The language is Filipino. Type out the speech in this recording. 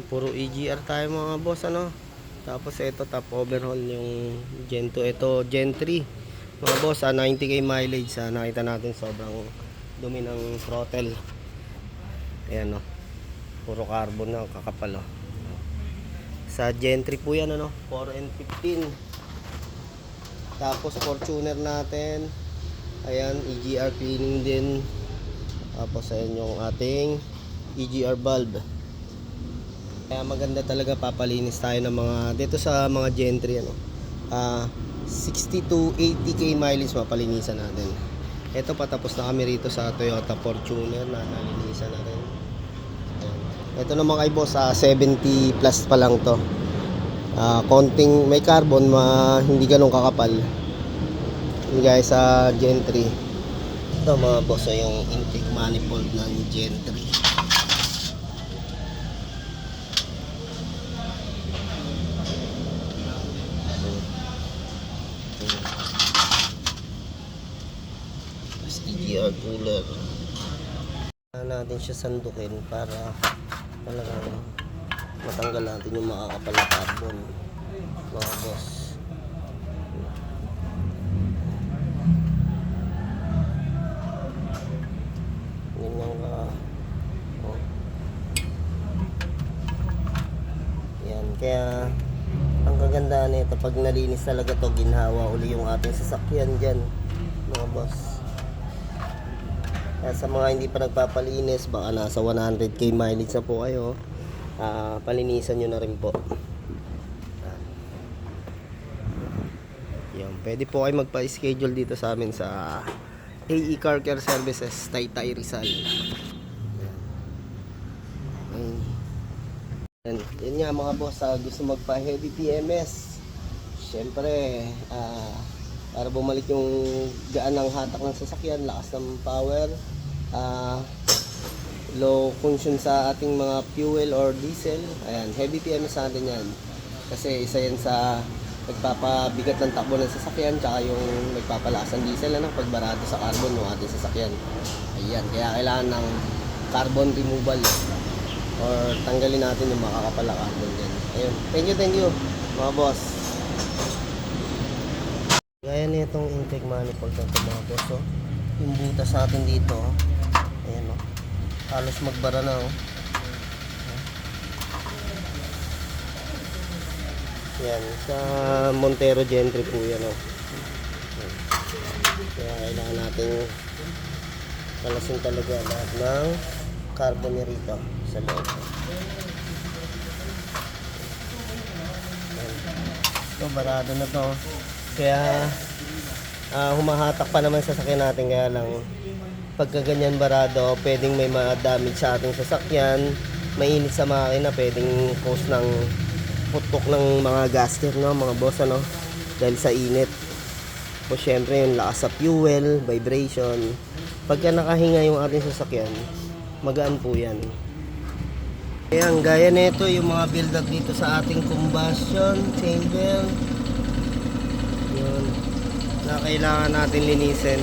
Puro EGR tayo mga boss, ano. Tapos ito top overhaul yung Gen 2. Ito Gen 3 mga boss, 90k mileage. Nakita natin sobrang dumi ng throttle. Ayan, no. Puro carbon na, kakapal, oh. Sa Gen 3 po yan, ano, 4N15. Tapos Fortuner natin, ayan, EGR cleaning din. Tapos ayan yung ating EGR valve. Kaya maganda talaga, papalinis tayo ng mga dito sa mga Gen 3, ano. 60 to 80k mileage mapalinisan natin. Ito, patapos na kami rito sa Toyota Fortuner na nalinisan na rin. Ayan. Ito naman kay boss, 70 plus pa lang to. Konting may carbon, hindi ganun kakapal. Yung guys sa Gen 3. Ito mga boss, yung intake manifold ng Gen 3. EGR cooler. Natin siya sandukin para talagang matanggal natin yung makakapal na carbon mga boss. Yan, kaya ang kagandahan nito, pag nalinis talaga to, ginhawa uli yung ating sasakyan dyan mga boss. Kaya sa mga hindi pa nagpapalinis, baka nasa 100k mileage na po kayo, palinisan nyo na rin po. Yan, pwede po kayo magpa-schedule dito sa amin sa AE Car Care Services, Taytay Rizal. Yan nga mga boss, gusto magpa heavy PMS, syempre para bumalik yung gaan ng hatak ng sasakyan, lakas ng power, low consumption sa ating mga fuel or diesel. Ayan, heavy PMS natin yan kasi isa yan sa nagpapabigat ng takbo ng sasakyan, tsaka yung nagpapalakas ng diesel, ano, pagbarado sa carbon ng ating sasakyan. Ayan, kaya kailangan ng carbon removal or tanggalin natin yung makakapal na carbon dyan. Ayun, thank you mga boss. Gaya nitong intake manifold na ito mga boss, oh. Yung butas natin dito, oh. Ayan, oh. Halos magbara na, oh. Yan, sa Montero Gen 3 po yan, oh. Kaya kailangan natin kalasin talaga lahat ng carbon niya rito sa loob. Ito, barado na to. Kaya humahatak pa naman sa sasakyan natin, kaya lang pagka ganyan barado, pwedeng may ma-damage sa ating sasakyan, mainit sa makina, pwedeng cause ng putok ng mga gasket, no, mga boss, ano, dahil sa init. O syempre yung lakas sa fuel, vibration. Pagka nakahinga yung ating sasakyan, magaan po yan. Ayan, gaya nito yung mga build up dito sa ating combustion chamber, yun, na kailangan natin linisin.